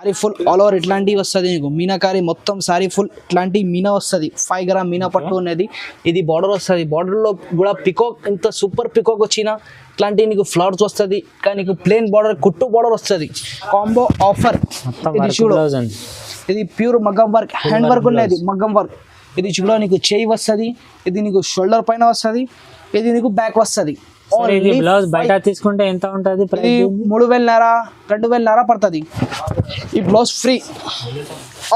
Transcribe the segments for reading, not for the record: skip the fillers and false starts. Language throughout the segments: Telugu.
సారీ ఫుల్ ఆల్ ఓవర్ ఇట్లాంటివి వస్తుంది నీకు మీనాకారి మొత్తం సారీ ఫుల్ ఇట్లాంటి మీనా వస్తుంది 5 గ్రామ్ మీనా పట్టు అనేది. ఇది బార్డర్ వస్తుంది, బార్డర్లో కూడా పికాక్ ఇంత సూపర్ పికాక్ వచ్చిన ఇట్లాంటి నీకు ఫ్లవర్స్ వస్తుంది. కానీ నీకు ప్లేన్ బార్డర్ కుట్టు బార్డర్ వస్తుంది, కాంబో ఆఫర్. ఇది చూడు, ఇది ప్యూర్ మగ్గం వర్క్, హ్యాండ్ వర్క్ ఉన్నది మగ్గం వర్క్. ఇది చూడ నీకు చేయి వస్తుంది, ఇది నీకు షోల్డర్ పైన వస్తుంది, ఇది నీకు బ్యాక్ వస్తుంది. బ్లౌజ్ బయట తీసుకుంటే ఎంత ఉంటుంది? 3,500 2,500 పడుతుంది. ఈ బ్లౌజ్ ఫ్రీ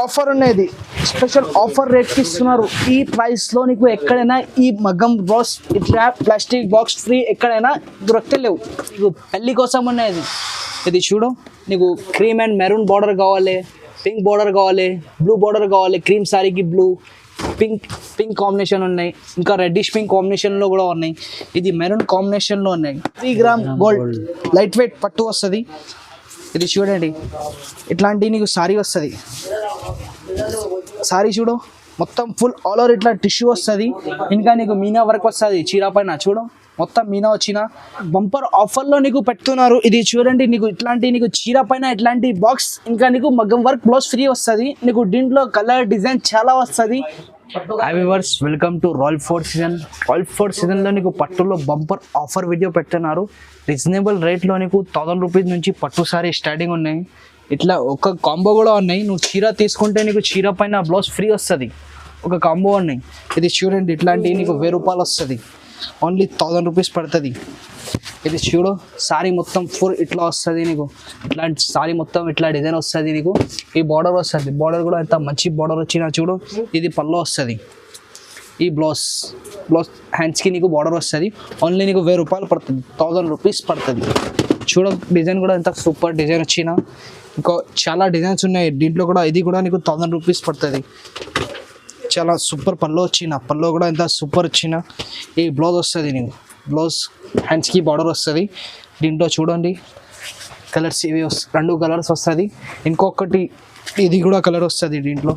ఆఫర్ ఉన్నది, స్పెషల్ ఆఫర్ రేట్కి ఇస్తున్నారు. ఈ ప్రైస్లో నీకు ఎక్కడైనా ఈ మగ్గం బ్లౌజ్ ఇట్లా ప్లాస్టిక్ బాక్స్ ఫ్రీ ఎక్కడైనా దొరకలేవు. నీకు పెళ్లి కోసం ఉన్నది. ఇది చూడు, నీకు క్రీమ్ అండ్ మెరూన్ బార్డర్ కావాలి, పింక్ బార్డర్ కావాలి, బ్లూ బార్డర్ కావాలి, క్రీమ్ సారీకి బ్లూ, పింక్ కాంబినేషన్ ఉన్నాయి, ఇంకా రెడ్డిష్ పింక్ కాంబినేషన్లో కూడా ఉన్నాయి. ఇది మెరూన్ కాంబినేషన్లో ఉన్నాయి. 3 గ్రామ్ గోల్డ్ లైట్ వెయిట్ పట్టు వస్తుంది. ఇది చూడండి, ఇట్లాంటి నీకు సారీ వస్తుంది. సారీ చూడు, మొత్తం ఫుల్ ఆల్ ఓవర్ ఇట్లా టిష్యూ వస్తుంది. ఇంకా నీకు మీనా వర్క్ వస్తుంది చీర పైన. చూడు, మొత్తం మీనా వచ్చిన బంపర్ ఆఫర్లో నీకు పెడుతున్నారు. ఇది చూడండి, నీకు ఇట్లాంటి నీకు చీర పైన ఇట్లాంటి బాక్స్, ఇంకా నీకు మగ్గం వర్క్ బ్లౌజ్ ఫ్రీ వస్తుంది. నీకు దీంట్లో కలర్ డిజైన్ చాలా వస్తుంది. Hi viewers, welcome to royal fort season. Royal fort సీజన్లో నీకు పట్టులో బంపర్ ఆఫర్ వీడియో పెడుతున్నారు. రీజనబుల్ రేట్లో నీకు 1000 రూపీస్ నుంచి పట్టు సారీ స్టార్టింగ్ ఉన్నాయి. ఇట్లా ఒక కాంబో కూడా ఉన్నాయి. నువ్వు చీర తీసుకుంటే నీకు చీర పైన బ్లౌజ్ ఫ్రీ వస్తుంది. ఒక కాంబో ఉన్నాయి. ఇది చూడండి, ఇట్లాంటి నీకు 1000 రూపాయలు వస్తుంది. ఓన్లీ 1000 రూపీస్ పడుతుంది. ఇది చూడు, సారీ మొత్తం ఫుల్ ఇట్లా వస్తుంది నీకు. ఇట్లాంటి సారీ మొత్తం ఇట్లా డిజైన్ వస్తుంది నీకు. ఈ బార్డర్ వస్తుంది, బార్డర్ కూడా ఎంత మంచి బార్డర్ వచ్చినా చూడు. ఇది పల్లో వస్తుంది. ఈ బ్లౌజ్ హ్యాండ్స్కి నీకు బార్డర్ వస్తుంది. ఓన్లీ నీకు 1000 రూపాయలు పడుతుంది, 1000 రూపీస్ పడుతుంది. చూడ, డిజైన్ కూడా ఎంత సూపర్ డిజైన్ వచ్చినా. ఇంకా చాలా డిజైన్స్ ఉన్నాయి దీంట్లో కూడా. ఇది కూడా నీకు 1000 రూపీస్ పడుతుంది. చాలా సూపర్ పల్లో వచ్చిన, పల్లో కూడా ఎంత సూపర్ వచ్చిన. ఈ బ్లౌజ్ వస్తుంది నీకు, బ్లౌజ్ హ్యాండ్స్కి బార్డర్ వస్తుంది. దీంట్లో చూడండి కలర్స్ ఇవి 2 కలర్స్ వస్తుంది. ఇంకొకటి ఇది కూడా కలర్ వస్తుంది దీంట్లో.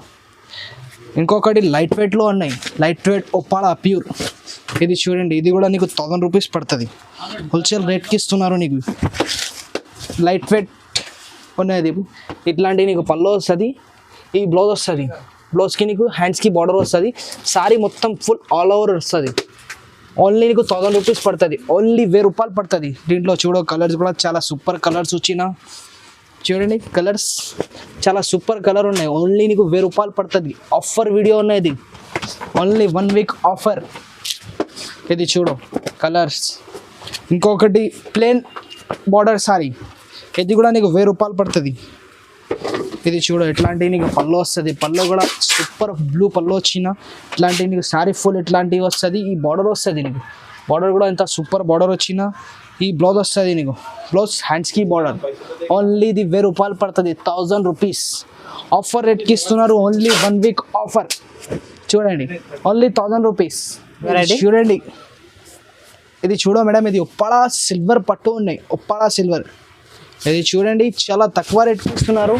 ఇంకొకటి లైట్ వెయిట్లో ఉన్నాయి, లైట్ వెయిట్ ఒప్పాలా ప్యూర్. ఇది చూడండి, ఇది కూడా నీకు 1000 రూపీస్ పడుతుంది. హోల్సేల్ రేట్కి ఇస్తున్నారు నీకు. లైట్ వెయిట్ ఉన్నది. ఇట్లాంటి నీకు పల్లో వస్తుంది, ఈ బ్లౌజ్ వస్తుంది. బ్లౌజ్కి నీకు హ్యాండ్స్కి బార్డర్ వస్తుంది. సారీ మొత్తం ఫుల్ ఆల్ ఓవర్ వస్తుంది. ఓన్లీ నీకు 1000 రూపీస్ పడుతుంది. ఓన్లీ 1000 రూపాయలు పడుతుంది. దీంట్లో చూడో కలర్స్ కూడా చాలా సూపర్ కలర్స్ వచ్చిన. చూడండి, కలర్స్ చాలా సూపర్ కలర్ ఉన్నాయి. ఓన్లీ నీకు 1000 రూపాయలు పడుతుంది. ఆఫర్ వీడియో ఉన్నది, ఓన్లీ 1 వీక్ ఆఫర్. ఇది చూడు కలర్స్. ఇంకొకటి ప్లేన్ బార్డర్ సారీ, ఇది కూడా నీకు 1000 రూపాయలు పడుతుంది. ఇది చూడు, ఇట్లాంటి నీకు పల్లో వస్తుంది. పల్లో కూడా సూపర్ బ్లూ పల్లో వచ్చిన. ఇట్లాంటి నీకు సారీ ఫుల్ ఇట్లాంటివి వస్తుంది. ఈ బార్డర్ వస్తుంది నీకు, బార్డర్ కూడా ఎంత సూపర్ బార్డర్ వచ్చిన. ఈ బ్లౌజ్ వస్తుంది నీకు, బ్లౌజ్ హ్యాండ్స్కి బార్డర్. ఓన్లీ ఇది 1000 రూపాయలు పడుతుంది, 1000 రూపీస్. ఆఫర్ రేట్కి ఇస్తున్నారు. Only 1 week offer. చూడండి, ఓన్లీ 1000 రూపీస్. చూడండి, ఇది చూడ మేడం, ఇది ఉప్పాడ సిల్వర్ పట్టు ఉన్నాయి, ఉప్పాడ సిల్వర్. ఇది చూడండి, చాలా తక్కువ రేట్కి ఇస్తున్నారు.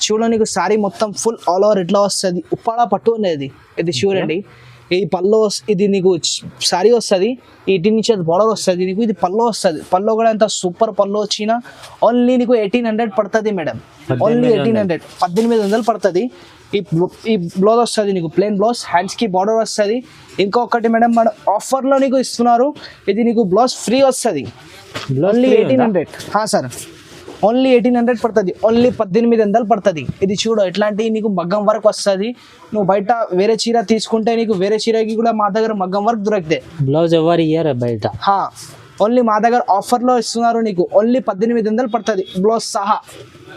చూడ, నీకు సారీ మొత్తం ఫుల్ ఆల్ ఓవర్ ఇట్లా వస్తుంది. ఉప్పాడ పట్టు ఉన్నది. ఇది చూడండి, ఈ పల్లో, ఇది నీకు సారీ వస్తుంది. ఇటు నుంచి అది బార్డర్ వస్తుంది నీకు. ఇది పల్లో వస్తుంది. పల్లో కూడా ఎంత సూపర్ పల్లో వచ్చిన. ఓన్లీ నీకు 1800 పడుతుంది మేడం. ఓన్లీ 1800, 1800 పడుతుంది. ఈ బ్లౌజ్ వస్తుంది నీకు, ప్లెయిన్ బ్లౌజ్, హ్యాండ్స్కి బార్డర్ వస్తుంది. ఇంకొకటి మేడం, మన ఆఫర్లో నీకు ఇస్తున్నారు. ఇది నీకు బ్లౌజ్ ఫ్రీ వస్తుంది. ఓన్లీ 1800. సార్, ఓన్లీ 1800 పడుతుంది. ఓన్లీ 1800 పడుతుంది. ఇది చూడు, ఇట్లాంటి నీకు మగ్గం వర్క్ వస్తుంది. నువ్వు బయట వేరే చీర తీసుకుంటే నీకు వేరే చీరకి కూడా మా దగ్గర మగ్గం వర్క్ దొరికితే. బ్లౌజ్ ఎవరు ఇయ్యారు బయట. ఓన్లీ మా దగ్గర ఆఫర్లో ఇస్తున్నారు నీకు. ఓన్లీ 1800 పడుతుంది బ్లౌజ్ సహా.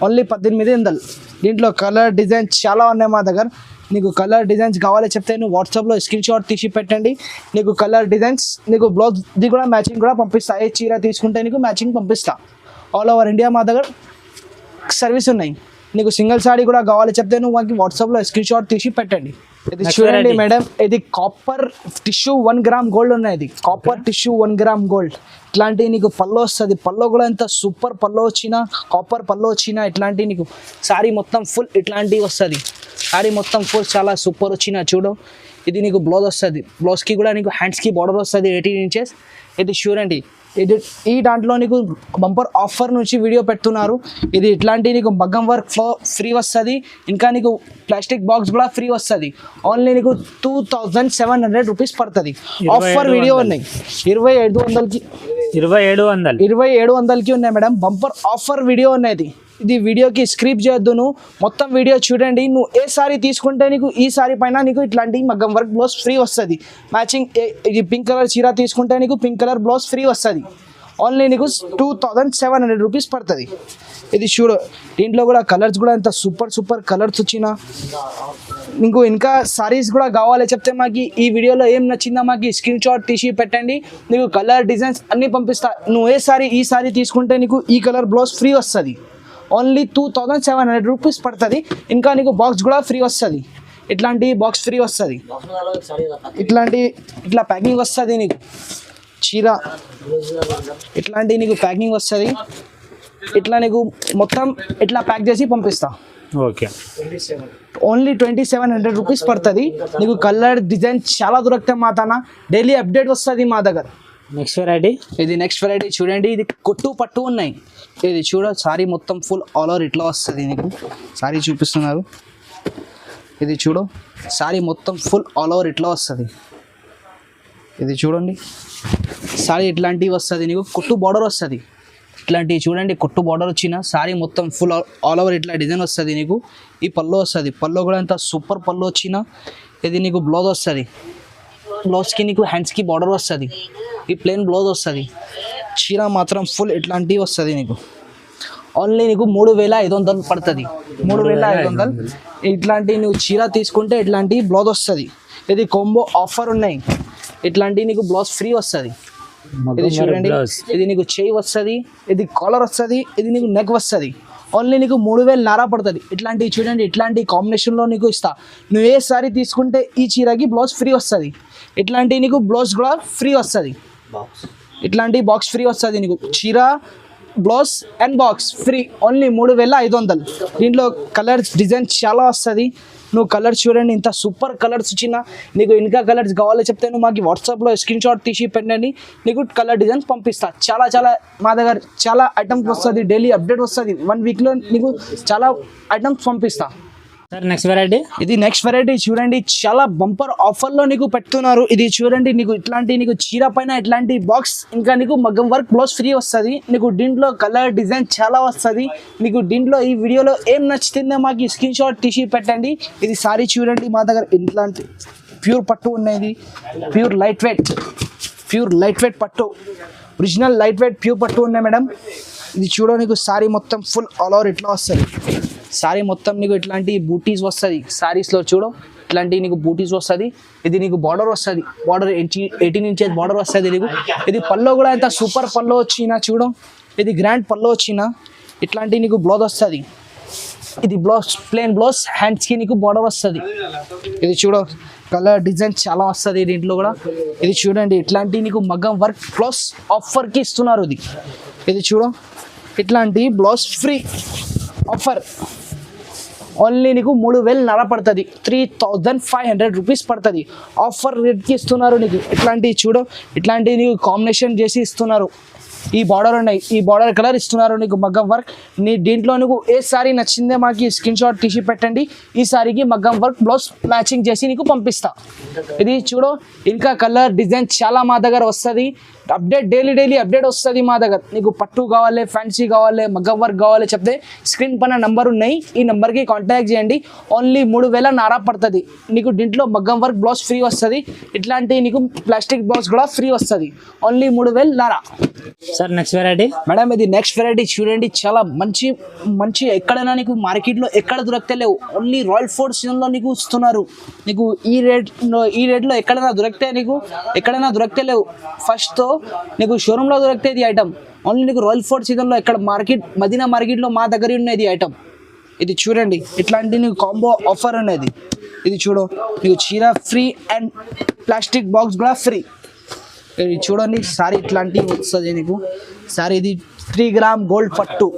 ఓన్లీ 1800. దీంట్లో కలర్ డిజైన్ చాలా ఉన్నాయి మా దగ్గర. నీకు కలర్ డిజైన్స్ కావాలి చెప్తే నువ్వు వాట్సాప్లో స్క్రీన్ షాట్ తీసి పెట్టండి. నీకు కలర్ డిజైన్స్, నీకు బ్లౌజ్ది కూడా మ్యాచింగ్ కూడా పంపిస్తా. ఏ చీర తీసుకుంటే నీకు మ్యాచింగ్ పంపిస్తా. ఆల్ ఓవర్ ఇండియా మా దగ్గర సర్వీస్ ఉన్నాయి. నీకు సింగిల్ సారీ కూడా కావాలి చెప్తే నువ్వు మాకు వాట్సాప్లో స్క్రీన్ షాట్ తీసి పెట్టండి. ఇది చూడండి మేడం, ఇది కాపర్ టిష్యూ 1 గ్రామ్ గోల్డ్ ఉన్నాయి. ఇది కాపర్ టిష్యూ 1 గ్రామ్ గోల్డ్. ఇట్లాంటి నీకు పల్లో వస్తుంది. పల్లో కూడా ఎంత సూపర్ పల్లో వచ్చిన, కాపర్ పల్లో వచ్చిన. ఇట్లాంటి నీకు సారీ మొత్తం ఫుల్ ఇట్లాంటివి వస్తుంది. సారీ మొత్తం ఫుల్ చాలా సూపర్ వచ్చిన. చూడు, ఇది నీకు బ్లౌజ్ వస్తుంది. బ్లౌజ్కి కూడా నీకు హ్యాండ్స్కి బార్డర్ వస్తుంది 18 ఇంచెస్. ఇది చూడండి, ఇది ఈ దాంట్లో నీకు బంపర్ ఆఫర్ నుంచి వీడియో పెడుతున్నారు. ఇది ఇట్లాంటి నీకు మగ్గం వర్క్ ఫ్రీ వస్తుంది, ఇంకా నీకు ప్లాస్టిక్ బాక్స్ కూడా ఫ్రీ వస్తుంది. ఓన్లీ నీకు 2700 రూపీస్ పడుతుంది. ఆఫర్ వీడియో ఉన్నాయి 2700కి 2700కి ఉన్నాయి మేడం. బంపర్ ఆఫర్ వీడియో ఉన్నది. ఇది వీడియోకి స్క్రిప్ట్ చేయొద్దు, నువ్వు మొత్తం వీడియో చూడండి. నువ్వు ఏ సారీ తీసుకుంటే నీకు ఈ సారీ పైన నీకు ఇట్లాంటి మగ్గం వర్క్ బ్లౌజ్ ఫ్రీ వస్తుంది. మ్యాచింగ్ ఇది పింక్ కలర్ చీర తీసుకుంటే నీకు పింక్ కలర్ బ్లౌజ్ ఫ్రీ వస్తుంది. ఓన్లీ నీకు 2700 రూపీస్ పడుతుంది. ఇది చూడు, దీంట్లో కూడా కలర్స్ కూడా ఎంత సూపర్ కలర్స్ వచ్చినా. నీకు ఇంకా సారీస్ కూడా కావాలి చెప్తే మాకు ఈ వీడియోలో ఏం నచ్చిందో మాకు స్క్రీన్ షాట్ తీసి పెట్టండి. నీకు కలర్ డిజైన్స్ అన్నీ పంపిస్తా. నువ్వు ఈ సారీ తీసుకుంటే నీకు ఈ కలర్ బ్లౌజ్ ఫ్రీ వస్తుంది. ఓన్లీ 2700 రూపీస్ పడుతుంది. ఇంకా నీకు బాక్స్ కూడా ఫ్రీ వస్తుంది. ఇట్లాంటి బాక్స్ ఫ్రీ వస్తుంది. ఇట్లా ప్యాకింగ్ వస్తుంది నీకు చీర. ఇట్లాంటి నీకు ప్యాకింగ్ వస్తుంది. ఇట్లా నీకు మొత్తం ఇట్లా ప్యాక్ చేసి పంపిస్తా. ఓకే, ఓన్లీ 2700 రూపీస్ పడుతుంది. నీకు కలర్ డిజైన్ చాలా దొరుకుతాయి మా తన. డైలీ అప్డేట్ వస్తుంది మా దగ్గర. నెక్స్ట్ వెరైటీ ఇది నెక్స్ట్ వెరైటీ చూడండి. ఇది కొట్టు పట్టు ఉన్నాయి. ఇది చూడ సారీ మొత్తం ఫుల్ ఆల్ ఓవర్ ఇట్లా వస్తుంది. నీకు సారీ చూపిస్తున్నారు. ఇది చూడు, సారీ మొత్తం ఫుల్ ఆల్ ఓవర్ ఇట్లా వస్తుంది. ఇది చూడండి, సారీ ఇట్లాంటివి వస్తుంది. నీకు కొట్టు బార్డర్ వస్తుంది. ఇట్లాంటివి చూడండి, కొట్టు బార్డర్ వచ్చిన సారీ మొత్తం ఫుల్ ఆల్ ఓవర్ ఇట్లా డిజైన్ వస్తుంది. నీకు ఈ పళ్ళు వస్తుంది. పళ్ళు కూడా ఎంత సూపర్ పళ్ళు వచ్చిన. ఇది నీకు బ్లౌజ్ వస్తుంది. బ్లౌజ్కి నీకు హ్యాండ్స్కి బార్డర్ వస్తుంది. ఈ ప్లెయిన్ బ్లౌజ్ వస్తుంది. చీర మాత్రం ఫుల్ ఇట్లాంటివి వస్తుంది. నీకు ఓన్లీ నీకు 3500 పడుతుంది. 3500. ఇట్లాంటి నువ్వు చీర తీసుకుంటే ఇట్లాంటి బ్లౌజ్ వస్తుంది. ఇది కాంబో ఆఫర్ ఉన్నాయి. ఇట్లాంటి నీకు బ్లౌజ్ ఫ్రీ వస్తుంది. ఇది చూడండి, ఇది నీకు చేయి వస్తుంది, ఇది కాలర్ వస్తుంది, ఇది నీకు నెక్ వస్తుంది. ఓన్లీ నీకు 3000 పడుతుంది. ఇట్లాంటివి చూడండి, ఇట్లాంటి కాంబినేషన్లో నీకు ఇస్తా. నువ్వు ఏ సారీ తీసుకుంటే ఈ చీరకి బ్లౌజ్ ఫ్రీ వస్తుంది. ఇట్లాంటి నీకు బ్లౌజ్ కూడా ఫ్రీ వస్తుంది. ఇట్లాంటి బాక్స్ ఫ్రీ వస్తుంది. నీకు చీర blouse and box free. Only 3500. దీంట్లో కలర్స్ డిజైన్ చాలా వస్తుంది. నువ్వు కలర్స్ చూడండి, ఇంత సూపర్ కలర్స్ వచ్చినా. నీకు ఇంకా కలర్స్ కావాలో చెప్తే నువ్వు మాకు వాట్సాప్లో స్క్రీన్ షాట్ తీసి పెట్టండి. నీకు కలర్ డిజైన్స్ పంపిస్తా. చాలా మా దగ్గర చాలా ఐటమ్స్ వస్తుంది. డైలీ అప్డేట్ వస్తుంది. 1 వీక్లో నీకు చాలా ఐటమ్స్ పంపిస్తా. సార్ నెక్స్ట్ వెరైటీ ఇది నెక్స్ట్ వెరైటీ చూడండి. చాలా బంపర్ ఆఫర్లో నీకు పెడుతున్నారు. ఇది చూడండి, నీకు ఇట్లాంటి నీకు చీర పైన ఇట్లాంటి బాక్స్, ఇంకా నీకు మగ్గం వర్క్ బ్లౌజ్ ఫ్రీ వస్తుంది. నీకు దీంట్లో కలర్ డిజైన్ చాలా వస్తుంది. నీకు దీంట్లో ఈ వీడియోలో ఏం నచ్చుతుందో మాకు స్క్రీన్ షాట్ తీసి పెట్టండి. ఇది సారీ చూడండి, మా దగ్గర ఇట్లాంటి ప్యూర్ పట్టు ఉన్నది. ప్యూర్ లైట్ వెయిట్ పట్టు, ఒరిజినల్ లైట్ వెయిట్ ప్యూర్ పట్టు ఉన్నాయి మేడం. ఇది చూడ, నీకు సారీ మొత్తం ఫుల్ ఆల్ ఓవర్ ఇట్లా వస్తుంది. సారీ మొత్తం నీకు ఇట్లాంటి బూటీస్ వస్తుంది. సారీస్లో చూడు, ఇట్లాంటి నీకు బూటీస్ వస్తుంది. ఇది నీకు బార్డర్ వస్తుంది. బార్డర్ 18 ఇంచెస్ బార్డర్ వస్తుంది. నీకు ఇది పల్లో కూడా ఎంత సూపర్ పల్లో వచ్చినా చూడు. ఇది గ్రాండ్ పల్లో వచ్చినా. ఇట్లాంటి నీకు బ్లౌజ్ వస్తుంది. ఇది బ్లౌజ్ ప్లెయిన్ బ్లౌజ్, హ్యాండ్స్కి నీకు బార్డర్ వస్తుంది. ఇది చూడు, కలర్ డిజైన్ చాలా వస్తుంది దీంట్లో కూడా. ఇది చూడండి, ఇట్లాంటి నీకు మగ్గం వర్క్ బ్లౌజ్ ఆఫర్కి ఇస్తున్నారు. ఇది చూడు, ఇట్లాంటి బ్లౌజ్ ఫ్రీ ఆఫర్. ఓన్లీ నీకు 3000 పడుతుంది. 3500 రూపీస్ పడుతుంది. ఆఫర్ రేట్కి ఇస్తున్నారు నీకు. ఇట్లాంటివి చూడు, ఇట్లాంటివి నీకు కాంబినేషన్ చేసి ఇస్తున్నారు. ఈ బార్డర్ ఉన్నాయి, ఈ బార్డర్ కలర్ ఇస్తున్నారు నీకు మగ్గం వర్క్. దీంట్లో నీకు ఏ సారీ నచ్చిందే మాకు స్క్రీన్ షాట్ తీసి పెట్టండి. ఈ సారీకి మగ్గం వర్క్ బ్లౌజ్ మ్యాచింగ్ చేసి నీకు పంపిస్తా. ఇది చూడు, ఇంకా కలర్ డిజైన్ చాలా మా దగ్గర వస్తుంది. అప్డేట్ డైలీ అప్డేట్ వస్తుంది మా దగ్గర. నీకు పట్టు కావాలి, ఫ్యాన్సీ కావాలి, మగ్గం వర్క్ కావాలి చెప్తే స్క్రీన్ పైన నంబర్ ఉన్నాయి. ఈ నెంబర్కి కాంటాక్ట్ చేయండి. ఓన్లీ 3000 పడుతుంది. నీకు దీంట్లో మగ్గం వర్క్ బ్లౌజ్ ఫ్రీ వస్తుంది. ఇట్లాంటి నీకు ప్లాస్టిక్ బ్లౌజ్ కూడా ఫ్రీ వస్తుంది. Only 3000. Sir next variety madam, ఇది నెక్స్ట్ వెరైటీ చూడండి. చాలా మంచి ఎక్కడైనా నీకు మార్కెట్లో ఎక్కడ దొరకలేవు. ఓన్లీ రాయల్ ఫోర్ట్ సీజన్లో నీకు ఇస్తున్నారు. నీకు ఈ రేట్లో ఎక్కడైనా దొరకలేవు. ఫస్ట్తో నీకు షోరూంలో దొరికితే ఇది ఐటమ్. ఓన్లీ నీకు రాయల్ ఫోర్ట్ సీజన్లో ఎక్కడ మదీనా మార్కెట్లో మా దగ్గర ఉన్నది ఐటమ్. ఇది చూడండి, ఇట్లాంటి నీకు కాంబో ఆఫర్ ఉన్నది. ఇది చూడు, నీకు చీర ఫ్రీ అండ్ ప్లాస్టిక్ బాక్స్ కూడా ఫ్రీ. ఇది చూడండి, సారీ ఇట్లాంటివి వస్తుంది నీకు. సారీ ఇది 3 గ్రామ్ గోల్డ్ పట్టు,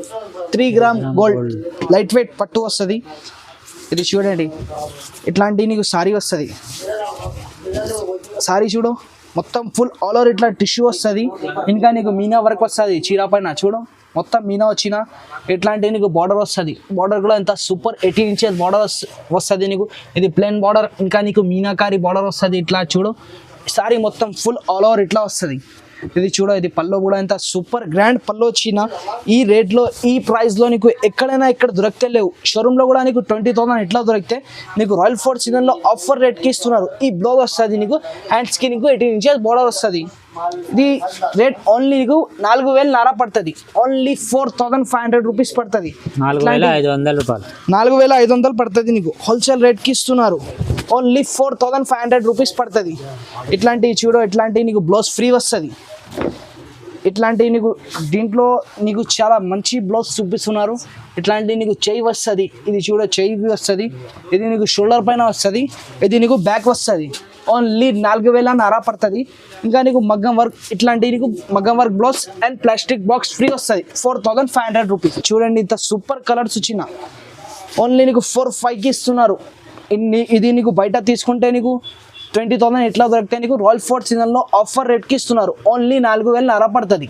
3 గ్రామ్ గోల్డ్ లైట్ వెయిట్ పట్టు వస్తుంది. ఇది చూడండి, ఇట్లాంటి నీకు సారీ వస్తుంది. సారీ చూడు, మొత్తం ఫుల్ ఆల్ ఓవర్ ఇట్లా టిష్యూ వస్తుంది. ఇంకా నీకు మీనా వర్క్ వస్తుంది చీర పైన చూడు, మొత్తం మీనా వచ్చిన ఇట్లాంటి నీకు బార్డర్ వస్తుంది. బార్డర్ కూడా ఎంత సూపర్ 18 ఇంచెస్ బార్డర్ వస్తుంది నీకు. ఇది ప్లెయిన్ బార్డర్, ఇంకా నీకు మీనాకారి బార్డర్ వస్తుంది. ఇట్లా చూడు సారీ మొత్తం ఫుల్ ఆల్ ఓవర్ ఇట్లా వస్తుంది. ఇది చూడ, ఇది పల్లో కూడా ఎంత సూపర్ గ్రాండ్ పల్లో వచ్చిన ఈ రేట్లో ఈ ప్రైస్లో నీకు ఎక్కడైనా ఇక్కడ దొరికితే లేవు. షోరూంలో కూడా నీకు 20,000 ఇట్లా దొరికితే నీకు రాయల్ ఫోర్ట్ సీజన్లో ఆఫర్ రేట్కి ఇస్తున్నారు. ఈ బ్లౌజ్ వస్తుంది నీకు, హ్యాండ్స్కి నీకు 18 ఇంచెస్ బార్డర్ వస్తుంది. ఇది రేట్ ఓన్లీ నీకు 4,000 పడుతుంది. ఓన్లీ 4,500 రూపీస్ పడుతుంది. 4,500 రూపాయలు, 4,500 పడుతుంది నీకు. హోల్సేల్ రేట్కి ఇస్తున్నారు. ఓన్లీ 4,500 రూపీస్ పడుతుంది. ఇట్లాంటివి చూడు, ఇట్లాంటివి నీకు బ్లౌజ్ ఫ్రీ వస్తుంది. ఇట్లాంటివి నీకు దీంట్లో నీకు చాలా మంచి బ్లౌజ్ చూపిస్తున్నారు. ఇట్లాంటివి నీకు చెయ్యి వస్తుంది. ఇది చూడ చెయ్యి వస్తుంది. ఇది నీకు షోల్డర్ పైన వస్తుంది. ఇది నీకు బ్యాక్ వస్తుంది. ఓన్లీ 4,000 పడుతుంది. ఇంకా నీకు మగ్గం వర్క్, ఇట్లాంటివి నీకు మగ్గం work blouse and plastic box free వస్తుంది. 4,500 రూపీస్. చూడండి ఇంత సూపర్ కలర్స్ వచ్చిన ఓన్లీ నీకు 4,500కి ఇస్తున్నారు. ఇది నీకు బయట తీసుకుంటే నీకు 20,000 ఇట్లా దొరికితే నీకు రాయల్ ఫోర్ట్ సీజన్లో ఆఫర్ రేట్కి ఇస్తున్నారు. ఓన్లీ 4,000 పడుతుంది.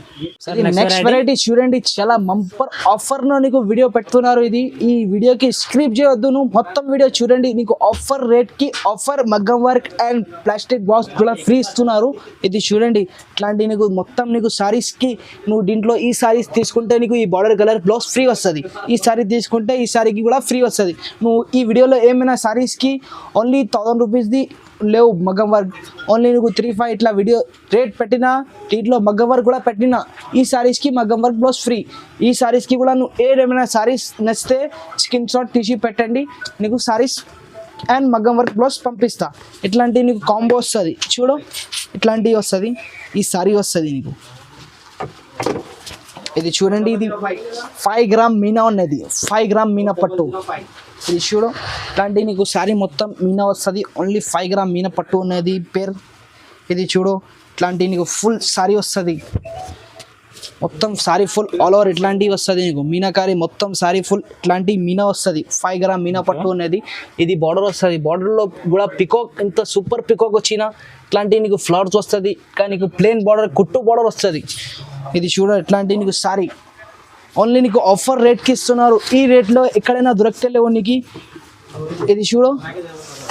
నెక్స్ట్ వెరైటీ చూడండి, చాలా బంపర్ ఆఫర్లో నీకు వీడియో పెడుతున్నారు. ఇది ఈ వీడియోకి స్క్రిప్ట్ చేయవద్దు, నువ్వు మొత్తం వీడియో చూడండి. నీకు ఆఫర్ రేట్కి ఆఫర్ మగ్గం వర్క్ అండ్ ప్లాస్టిక్ బాక్స్ కూడా ఫ్రీ ఇస్తున్నారు. ఇది చూడండి, ఇట్లాంటి నీకు మొత్తం నీకు సారీస్కి నువ్వు దీంట్లో ఈ సారీస్ తీసుకుంటే నీకు ఈ బార్డర్ కలర్ బ్లౌజ్ ఫ్రీ వస్తుంది. ఈ సారీ తీసుకుంటే ఈ సారీకి కూడా ఫ్రీ వస్తుంది. నువ్వు ఈ వీడియోలో ఏమైనా సారీస్కి ఓన్లీ 1,000 రూపీస్ది లేవు మగ్గం వర్క్, ఓన్లీ నీకు 3,500 ఇట్లా వీడియో రేట్ పెట్టినా దీంట్లో మగ్గం వర్క్ కూడా పెట్టినా ఈ సారీస్కి మగ్గం వర్క్ బ్లౌజ్ ఫ్రీ. ఈ సారీస్కి కూడా నువ్వు ఏమైనా సారీస్ నచ్చితే స్క్రీన్ షాట్ తీసి పెట్టండి, నీకు సారీస్ అండ్ మగ్గం వర్క్ బ్లౌజ్ పంపిస్తా. ఇట్లాంటివి నీకు కాంబో వస్తుంది చూడు, ఇట్లాంటివి వస్తుంది. ఈ సారీ వస్తుంది నీకు. ఇది చూడండి, ఇది 5 గ్రామ్ మీనా ఉన్నది. 5 గ్రామ్ మీనా పట్టు. ఇది చూడు, ఇట్లాంటి నీకు శారీ మొత్తం మీనా వస్తుంది. ఓన్లీ 5 గ్రామ్ మీనా పట్టు ఉన్నది పేర్. ఇది చూడు, ఇట్లాంటి నీకు ఫుల్ శారీ వస్తుంది. మొత్తం శారీ ఫుల్ ఆల్ ఓవర్ ఇట్లాంటివి వస్తుంది నీకు. మీనాకారి మొత్తం శారీ ఫుల్ ఇట్లాంటి మీనా వస్తుంది. 5 గ్రామ్ మీనా పట్టు ఉన్నది. ఇది బార్డర్ వస్తుంది. బార్డర్లో కూడా పికాక్, ఇంత సూపర్ పికాక్ వచ్చిన ఇట్లాంటివి నీకు ఫ్లవర్స్ వస్తుంది. కానీ నీకు ప్లెయిన్ బార్డర్, కుట్టు బార్డర్ వస్తుంది. ఇది చూడ, ఇట్లాంటివి నీకు శారీ ఓన్లీ నీకు ఆఫర్ రేట్కి ఇస్తున్నారు. ఈ రేట్లో ఎక్కడైనా దొరికితే లేవు నీకు. ఇది చూడు,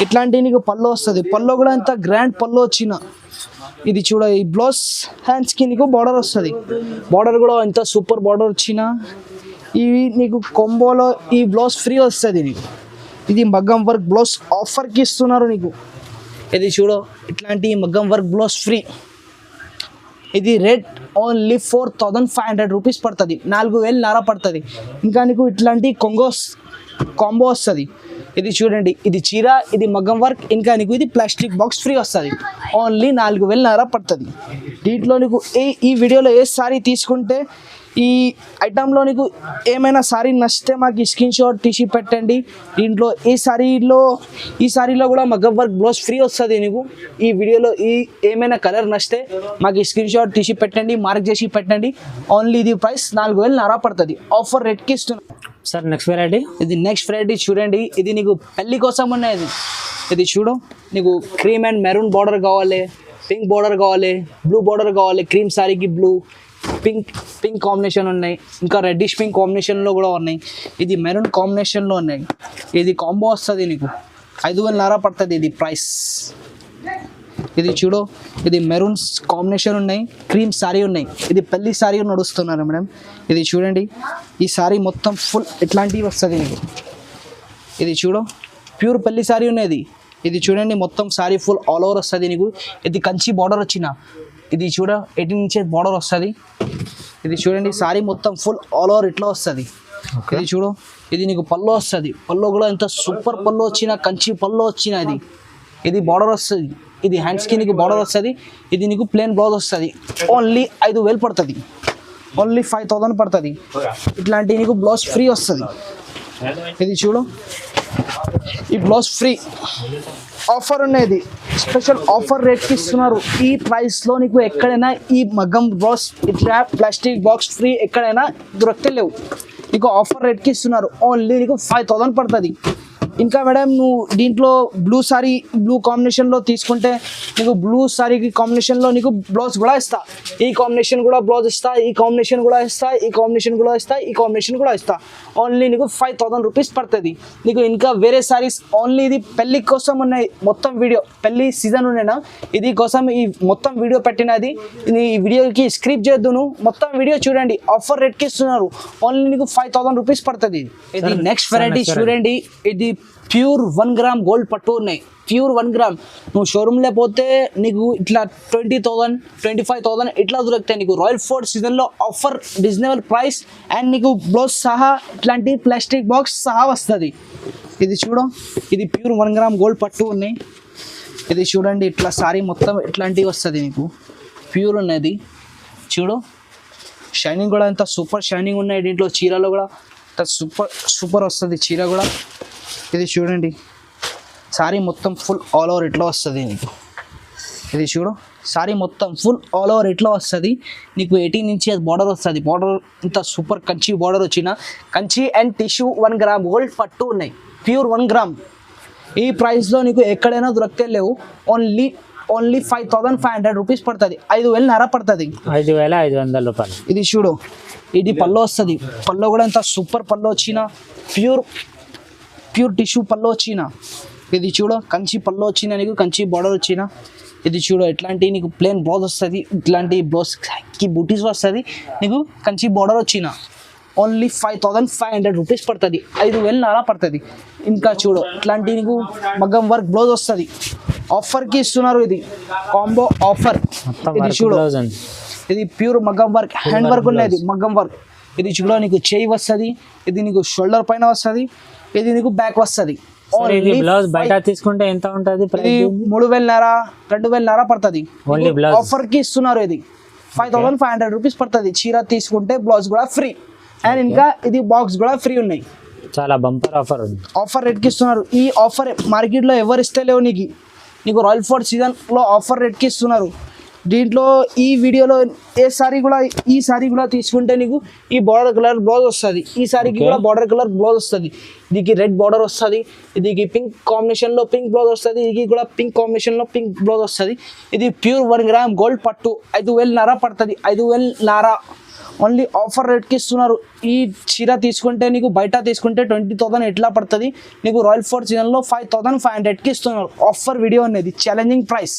ఇట్లాంటివి నీకు పల్లో వస్తుంది. పల్లో కూడా ఎంత గ్రాండ్ పల్లో వచ్చిన. ఇది చూడ, ఈ బ్లౌజ్ హ్యాండ్స్కి నీకు బార్డర్ వస్తుంది. బార్డర్ కూడా ఎంత సూపర్ బార్డర్ వచ్చిన. ఇవి నీకు కొంబోలో ఈ బ్లౌజ్ ఫ్రీ వస్తుంది నీకు. ఇది మగ్గం వర్క్ బ్లౌజ్ ఆఫర్కి ఇస్తున్నారు నీకు. ఇది చూడు, ఇట్లాంటి మగ్గం వర్క్ బ్లౌజ్ ఫ్రీ. ఇది రేట్ ఓన్లీ 4,500 రూపీస్ పడుతుంది. 4,000 పడుతుంది. ఇంకా నీకు ఇట్లాంటి కాంబో వస్తుంది. ఇది చూడండి, ఇది చీర, ఇది మగ్గం వర్క్, ఇంకా నీకు ఇది ప్లాస్టిక్ బాక్స్ ఫ్రీ వస్తుంది. ఓన్లీ 4,000 పడుతుంది. దీంట్లో నీకు ఈ వీడియోలో ఏ సారీ తీసుకుంటే ఈ ఐటంలో నీకు ఏమైనా సారీ నచ్చితే మాకు స్క్రీన్ షాట్ తీసి పెట్టండి. దీంట్లో ఈ సారీలో కూడా మగ్గం వర్క్ బ్లౌజ్ ఫ్రీ వస్తుంది నీకు. ఈ వీడియోలో ఏమైనా కలర్ నచ్చితే మాకు స్క్రీన్ షాట్ తీసి పెట్టండి, మార్క్ చేసి పెట్టండి. ఓన్లీ ఇది ప్రైస్ 4,000 పడుతుంది. ఆఫర్ రేట్కి ఇస్తున్నాం. సార్ నెక్స్ట్ వెరైటీ, ఇది నెక్స్ట్ వెరైటీ చూడండి, ఇది నీకు పెళ్లి కోసం ఉన్నది. ఇది చూడు, నీకు క్రీమ్ అండ్ మెరూన్ బార్డర్ కావాలి, పింక్ బార్డర్ కావాలి, బ్లూ బార్డర్ కావాలి. క్రీమ్ సారీకి బ్లూ, పింక్ కాంబినేషన్ ఉన్నాయి. ఇంకా రెడ్డిష్ పింక్ కాంబినేషన్లో కూడా ఉన్నాయి. ఇది మెరూన్ కాంబినేషన్లో ఉన్నాయి. ఇది కాంబో వస్తుంది నీకు 5,000 పడుతుంది. ఇది ప్రైస్. ఇది చూడు, ఇది మెరూన్స్ కాంబినేషన్ ఉన్నాయి, క్రీమ్ సారీ ఉన్నాయి. ఇది పెళ్లి సారీ నడుస్తున్నారు మేడం. ఇది చూడండి, ఈ సారీ మొత్తం ఫుల్ ఇట్లాంటివి వస్తుంది నీకు. ఇది చూడు, ప్యూర్ పెళ్లి సారీ ఉన్నది. ఇది చూడండి, మొత్తం సారీ ఫుల్ ఆల్ ఓవర్ వస్తుంది నీకు. ఇది కంచి బార్డర్ వచ్చిన. ఇది చూడ, 18 ఇంచెస్ బార్డర్ వస్తుంది. ఇది చూడండి, సారీ మొత్తం ఫుల్ ఆల్ ఓవర్ ఇట్లా వస్తుంది. ఇది చూడు, ఇది నీకు పల్లో వస్తుంది. పల్లో కూడా ఎంత సూపర్ పల్లో వచ్చిన, కంచి పల్లో వచ్చిన. ఇది బార్డర్ వస్తుంది. ఇది హ్యాండ్స్కి నీకు బార్డర్ వస్తుంది. ఇది నీకు ప్లెయిన్ బ్లౌజ్ వస్తుంది. ఓన్లీ 5,000 పడుతుంది. ఓన్లీ 5,000 పడుతుంది. ఇట్లాంటి నీకు బ్లౌజ్ ఫ్రీ వస్తుంది. ఇది చూడు, ఈ బ్లౌజ్ ఫ్రీ ఆఫర్ ఉన్నది. స్పెషల్ ఆఫర్ రేట్కి ఇస్తున్నారు. ఈ ప్రైస్లో నీకు ఎక్కడైనా ఈ మగ్గం బ్లౌజ్ ఇట్లా ప్లాస్టిక్ బాక్స్ ఫ్రీ ఎక్కడైనా దొరకలేవు. నీకు ఆఫర్ రేట్కి ఇస్తున్నారు. ఓన్లీ నీకు 5,000 పడుతుంది. ఇంకా మేడం నువ్వు దీంట్లో బ్లూ కాంబినేషన్లో తీసుకుంటే నీకు బ్లూ సారీకి కాంబినేషన్లో నీకు బ్లౌజ్ కూడా ఇస్తా, ఈ కాంబినేషన్ కూడా బ్లౌజ్ ఇస్తా, ఈ కాంబినేషన్ కూడా ఇస్తా, ఈ కాంబినేషన్ కూడా ఇస్తా, ఈ కాంబినేషన్ కూడా ఇస్తా. ఓన్లీ నీకు 5000 రూపీస్ పడుతుంది. నీకు ఇంకా వేరే సారీస్ ఓన్లీ ఇది పెళ్లి కోసం ఉన్నాయి. మొత్తం వీడియో పెళ్లి సీజన్ ఉన్నాయినా ఇది కోసం ఈ మొత్తం వీడియో పెట్టినది. ఈ వీడియోకి స్క్రిప్ట్ చేద్దును, మొత్తం వీడియో చూడండి. ఆఫర్ రేట్కి ఇస్తున్నారు. ఓన్లీ నీకు 5000 రూపీస్ పడుతుంది. ఇది నెక్స్ట్ వెరైటీ చూడండి. ఇది ప్యూర్ 1 గ్రామ్ గోల్డ్ పట్టు ఉన్నాయి. Pure 1 gram. నువ్వు షోరూమ్లో పోతే నీకు ఇట్లా 20,000 25,000 ఇట్లా దొరుకుతాయి. నీకు రాయల్ ఫోర్ట్ సీజన్లో ఆఫర్ రీజనబుల్ ప్రైస్ అండ్ నీకు బ్లౌజ్ సహా ఇట్లాంటి ప్లాస్టిక్ బాక్స్ సహా వస్తుంది. ఇది చూడు, ఇది ప్యూర్ 1 గ్రామ్ గోల్డ్ పట్టు ఉన్నాయి. ఇది చూడండి, ఇట్లా సారీ మొత్తం ఇట్లాంటివి వస్తుంది. నీకు ప్యూర్ ఉన్నది చూడు. షైనింగ్ కూడా ఎంత సూపర్ షైనింగ్ ఉన్నాయి. దీంట్లో చీరలో కూడా సూపర్ వస్తుంది చీర కూడా. ఇది చూడండి, సారీ మొత్తం ఫుల్ ఆల్ ఓవర్ ఇట్లా వస్తుంది నీకు. ఇది చూడు, సారీ మొత్తం ఫుల్ ఆల్ ఓవర్ ఇట్లా వస్తుంది నీకు. 18 ఇంచెస్ బార్డర్ వస్తుంది. బార్డర్ ఇంత సూపర్ కంచి బార్డర్ వచ్చిన Kanchi and tissue 1 gram gold పట్టు ఉన్నాయి. Pure 1 gram. ఈ ప్రైస్లో నీకు ఎక్కడైనా దొరికితే లేవు. ఓన్లీ 5500 రూపీస్ పడుతుంది. 5,500 పడుతుంది. 5,500 రూపాయలు. ఇది చూడు, ఇది పళ్ళు వస్తుంది. పళ్ళు కూడా ఇంత సూపర్ పళ్ళు వచ్చిన ప్యూర్ టిష్యూ పళ్ళు వచ్చిన. ఇది చూడు, కంచి పళ్ళు వచ్చిన నీకు, కంచి బార్డర్ వచ్చిన. ఇది చూడు, ఇట్లాంటి నీకు ప్లేన్ బ్లౌజ్ వస్తుంది. ఇట్లాంటి బ్లౌజ్కి బూటీస్ వస్తుంది నీకు, కంచి బార్డర్ వచ్చిన. ఓన్లీ 5500 రూపీస్ పడుతుంది. 5,500 పడుతుంది. ఇంకా చూడు, ఇట్లాంటి నీకు మగ్గం వర్క్ బ్లౌజ్ వస్తుంది. ఆఫర్కి ఇస్తున్నారు. ఇది కాంబో ఆఫర్. ఇది చూడు, ఇది ప్యూర్ మగ్గం వర్క్, హ్యాండ్ వర్క్ ఉన్నది మగ్గం వర్క్. ఇది చూడ, నీకు చేయి వస్తుంది. ఇది నీకు షోల్డర్ పైన వస్తుంది. ఇది నీకు బ్యాక్ వస్తుంది. బ్లౌజ్ బయట తీసుకుంటే ఎంత ఉంటుంది? 3,500 2,500 పడుతుంది. ఓన్లీ బ్లౌజ్ ఆఫర్ కి ఇస్తున్నారు. ఇది 5500 రూపీస్ పడుతుంది. చీర తీసుకుంటే బ్లౌజ్ కూడా ఫ్రీ అండ్ ఇంకా ఇది బాక్స్ కూడా ఫ్రీ ఉన్నాయి. చాలా బంపర్ ఆఫర్ ఉంది. ఆఫర్ రేట్కి ఇస్తున్నారు. ఈ ఆఫర్ మార్కెట్లో ఎవరు ఇస్తలేవు నీకు రాయల్ ఫోర్ట్ సీజన్లో ఆఫర్ రేట్కి ఇస్తున్నారు. దీంట్లో ఈ వీడియోలో ఈ సారీ కూడా తీసుకుంటే నీకు ఈ బార్డర్ కలర్ బ్లౌజ్ వస్తుంది. ఈ సారీకి కూడా బార్డర్ కలర్ బ్లౌజ్ వస్తుంది. దీనికి రెడ్ బార్డర్ వస్తుంది. దీనికి పింక్ కాంబినేషన్లో పింక్ బ్లౌజ్ వస్తుంది. ఇది కూడా పింక్ కాంబినేషన్లో పింక్ బ్లౌజ్ వస్తుంది. ఇది ప్యూర్ 1 గ్రామ్ గోల్డ్ పట్టు. 5,500 పడుతుంది. 5,500 ఓన్లీ ఆఫర్ రేట్కి ఇస్తున్నారు. ఈ చీర తీసుకుంటే నీకు బయట తీసుకుంటే 20,000 ఎట్లా పడుతుంది. నీకు రాయల్ ఫోర్ట్ సీజన్లో 5500కి ఇస్తున్నారు. ఆఫర్ వీడియో అనేది ఛాలెంజింగ్ ప్రైస్.